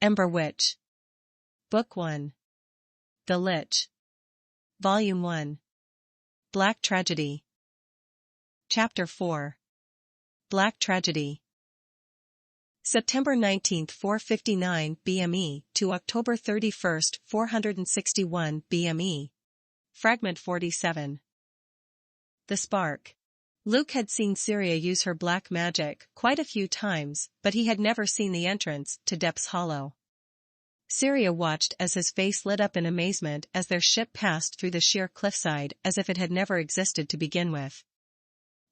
Ember Witch. Book 1. The Lich. Volume 1. Black Tragedy. Chapter 4. Black Tragedy. September 19, 459 BME to October 31, 461 BME. Fragment 47. The Spark. Luke had seen Syrya use her black magic quite a few times, but he had never seen the entrance to Depth's Hollow. Syrya watched as his face lit up in amazement as their ship passed through the sheer cliffside as if it had never existed to begin with.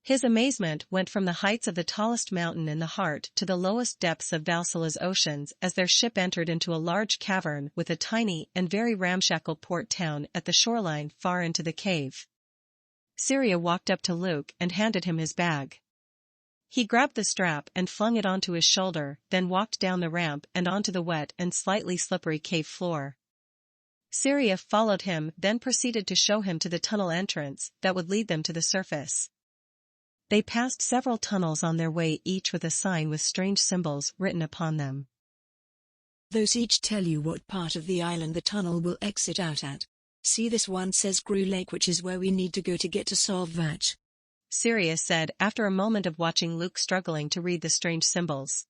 His amazement went from the heights of the tallest mountain in the heart to the lowest depths of Valsilla's oceans as their ship entered into a large cavern with a tiny and very ramshackle port town at the shoreline far into the cave. Syrya walked up to Luke and handed him his bag. He grabbed the strap and flung it onto his shoulder, then walked down the ramp and onto the wet and slightly slippery cave floor. Syrya followed him, then proceeded to show him to the tunnel entrance that would lead them to the surface. They passed several tunnels on their way, each with a sign with strange symbols written upon them. Those each tell you what part of the island the tunnel will exit out at. See, this one says Gru Lake, which is where we need to go to get to Solvatch, Syrya said after a moment of watching Luke struggling to read the strange symbols.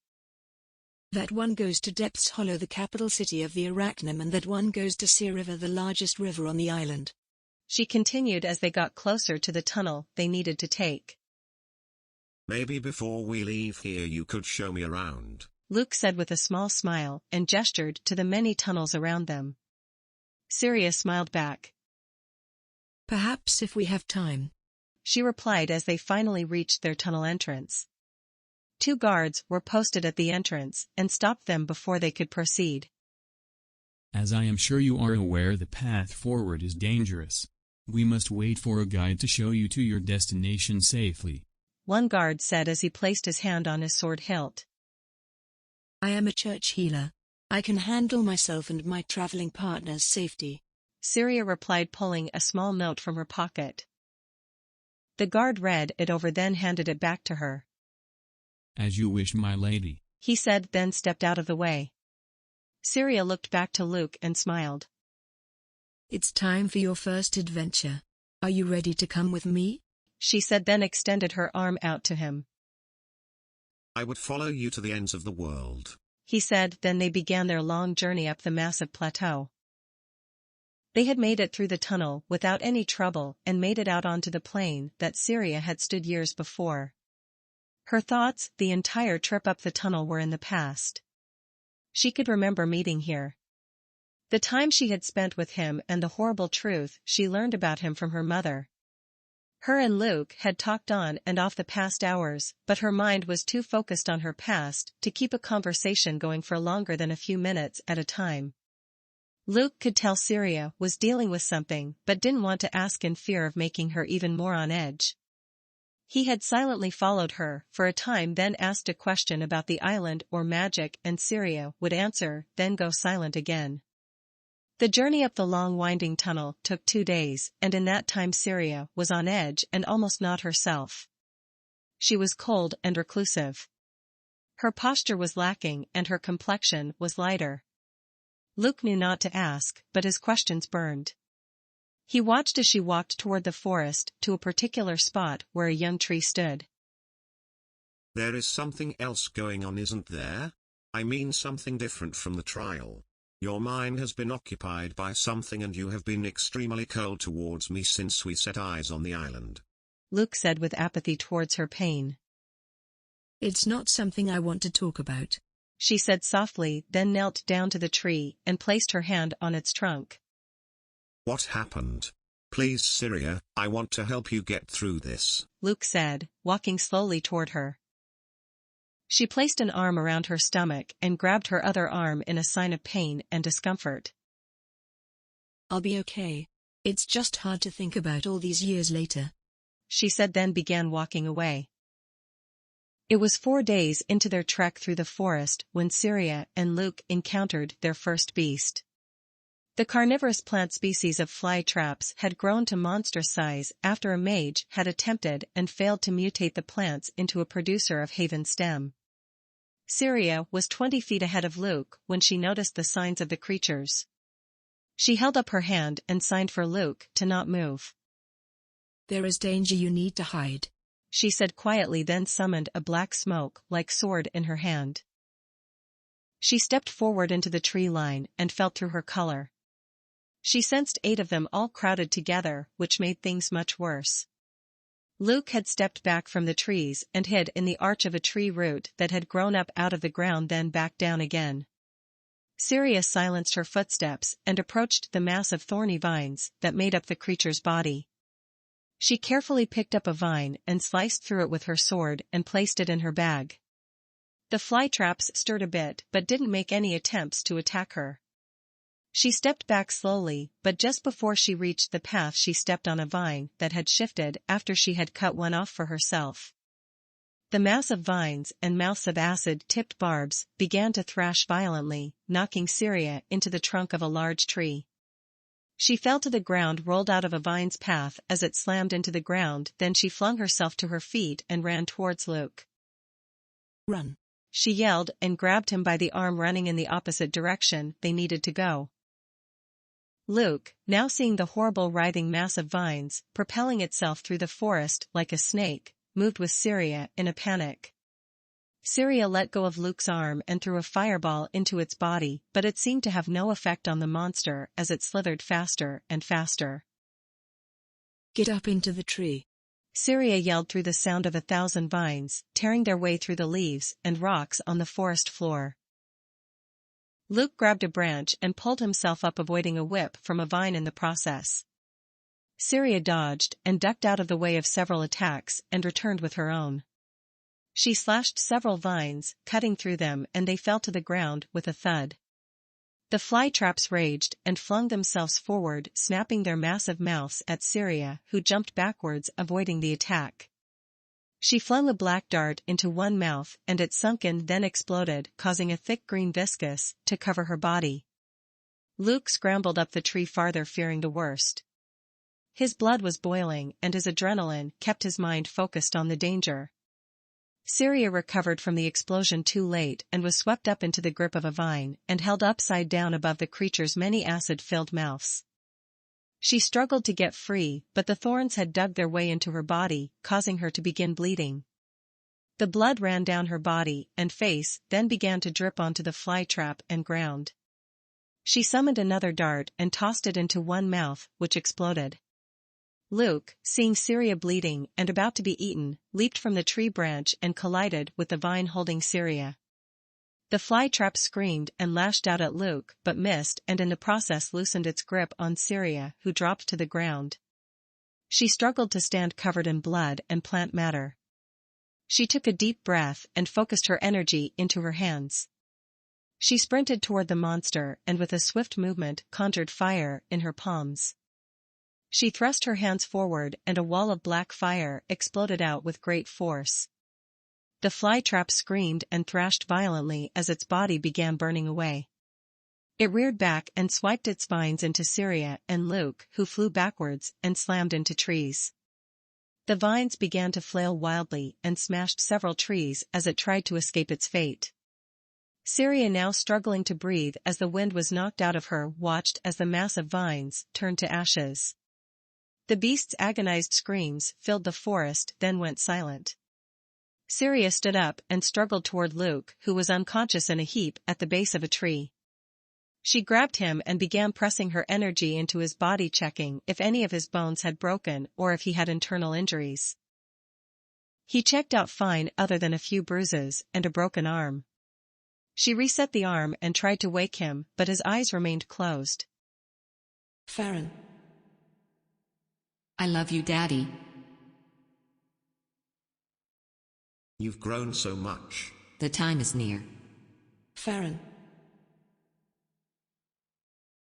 That one goes to Depth's Hollow, the capital city of the Arachnum, and that one goes to Syrya, the largest river on the island. She continued as they got closer to the tunnel they needed to take. Maybe before we leave here you could show me around, Luke said with a small smile and gestured to the many tunnels around them. Syrya smiled back. Perhaps if we have time, she replied as they finally reached their tunnel entrance. 2 guards were posted at the entrance and stopped them before they could proceed. As I am sure you are aware, the path forward is dangerous. We must wait for a guide to show you to your destination safely, one guard said as he placed his hand on his sword hilt. I am a church healer. I can handle myself and my traveling partner's safety, Syrya replied, pulling a small note from her pocket. The guard read it over, then handed it back to her. As you wish, my lady, he said, then stepped out of the way. Syrya looked back to Luke and smiled. It's time for your first adventure. Are you ready to come with me? She said, then extended her arm out to him. I would follow you to the ends of the world, he said, then they began their long journey up the massive plateau. They had made it through the tunnel without any trouble and made it out onto the plain that Syrya had stood years before. Her thoughts the entire trip up the tunnel were in the past. She could remember meeting here. The time she had spent with him and the horrible truth she learned about him from her mother. Her and Luke had talked on and off the past hours, but her mind was too focused on her past to keep a conversation going for longer than a few minutes at a time. Luke could tell Syrya was dealing with something but didn't want to ask in fear of making her even more on edge. He had silently followed her for a time, then asked a question about the island or magic, and Syrya would answer, then go silent again. The journey up the long winding tunnel took 2 days, and in that time Syrya was on edge and almost not herself. She was cold and reclusive. Her posture was lacking and her complexion was lighter. Luke knew not to ask, but his questions burned. He watched as she walked toward the forest to a particular spot where a young tree stood. There is something else going on, isn't there? I mean something different from the trial. Your mind has been occupied by something and you have been extremely cold towards me since we set eyes on the island, Luke said with apathy towards her pain. It's not something I want to talk about, she said softly, then knelt down to the tree and placed her hand on its trunk. What happened? Please, Syrya, I want to help you get through this, Luke said, walking slowly toward her. She placed an arm around her stomach and grabbed her other arm in a sign of pain and discomfort. I'll be okay. It's just hard to think about all these years later, she said, then began walking away. It was 4 days into their trek through the forest when Syrya and Luke encountered their first beast. The carnivorous plant species of fly traps had grown to monstrous size after a mage had attempted and failed to mutate the plants into a producer of haven stem. Syrya was 20 feet ahead of Luke when she noticed the signs of the creatures. She held up her hand and signed for Luke to not move. "There is danger, you need to hide," she said quietly, then summoned a black smoke-like sword in her hand. She stepped forward into the tree line and felt through her color. She sensed 8 of them all crowded together, which made things much worse. Luke had stepped back from the trees and hid in the arch of a tree root that had grown up out of the ground, then back down again. Syrya silenced her footsteps and approached the mass of thorny vines that made up the creature's body. She carefully picked up a vine and sliced through it with her sword and placed it in her bag. The fly traps stirred a bit but didn't make any attempts to attack her. She stepped back slowly, but just before she reached the path she stepped on a vine that had shifted after she had cut one off for herself. The mass of vines and mouths of acid-tipped barbs began to thrash violently, knocking Syrya into the trunk of a large tree. She fell to the ground, rolled out of a vine's path as it slammed into the ground, then she flung herself to her feet and ran towards Luke. "Run!" she yelled and grabbed him by the arm, running in the opposite direction they needed to go. Luke, now seeing the horrible writhing mass of vines propelling itself through the forest like a snake, moved with Syrya in a panic. Syrya let go of Luke's arm and threw a fireball into its body, but it seemed to have no effect on the monster as it slithered faster and faster. "Get up into the tree!" Syrya yelled through the sound of 1,000 vines, tearing their way through the leaves and rocks on the forest floor. Luke grabbed a branch and pulled himself up, avoiding a whip from a vine in the process. Syrya dodged and ducked out of the way of several attacks and returned with her own. She slashed several vines, cutting through them, and they fell to the ground with a thud. The fly traps raged and flung themselves forward, snapping their massive mouths at Syrya, who jumped backwards, avoiding the attack. She flung a black dart into one mouth and it sunk in, then exploded, causing a thick green viscous to cover her body. Luke scrambled up the tree farther, fearing the worst. His blood was boiling and his adrenaline kept his mind focused on the danger. Syrya recovered from the explosion too late and was swept up into the grip of a vine and held upside down above the creature's many acid-filled mouths. She struggled to get free, but the thorns had dug their way into her body, causing her to begin bleeding. The blood ran down her body and face, then began to drip onto the fly trap and ground. She summoned another dart and tossed it into one mouth, which exploded. Luke, seeing Syrya bleeding and about to be eaten, leaped from the tree branch and collided with the vine holding Syrya. The fly trap screamed and lashed out at Luke but missed, and in the process loosened its grip on Syrya, who dropped to the ground. She struggled to stand, covered in blood and plant matter. She took a deep breath and focused her energy into her hands. She sprinted toward the monster and with a swift movement conjured fire in her palms. She thrust her hands forward and a wall of black fire exploded out with great force. The fly trap screamed and thrashed violently as its body began burning away. It reared back and swiped its vines into Syrya and Luke, who flew backwards and slammed into trees. The vines began to flail wildly and smashed several trees as it tried to escape its fate. Syrya, now struggling to breathe as the wind was knocked out of her, watched as the mass of vines turned to ashes. The beast's agonized screams filled the forest, then went silent. Syrya stood up and struggled toward Luke, who was unconscious in a heap at the base of a tree. She grabbed him and began pressing her energy into his body, checking if any of his bones had broken or if he had internal injuries. He checked out fine, other than a few bruises and a broken arm. She reset the arm and tried to wake him, but his eyes remained closed. "Farron. I love you, Daddy." You've grown so much. The time is near. Farron.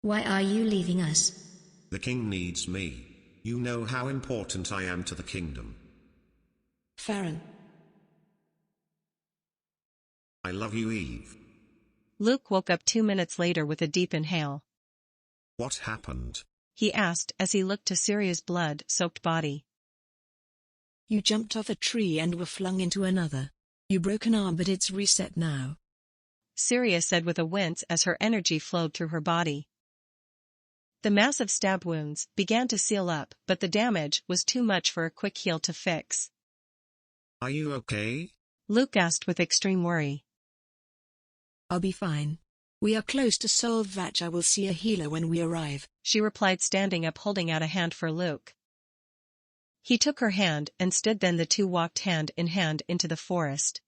Why are you leaving us? The king needs me. You know how important I am to the kingdom. Farron. I love you, Eve. Luke woke up 2 minutes later with a deep inhale. What happened? He asked as he looked to Syrya's blood-soaked body. "You jumped off a tree and were flung into another." You broke an arm, but it's reset now. Syrya said with a wince as her energy flowed through her body. The massive stab wounds began to seal up, but the damage was too much for a quick heal to fix. Are you okay? Luke asked with extreme worry. I'll be fine. We are close to Solvatch. I will see a healer when we arrive, she replied, standing up holding out a hand for Luke. He took her hand and stood, then the two walked hand in hand into the forest.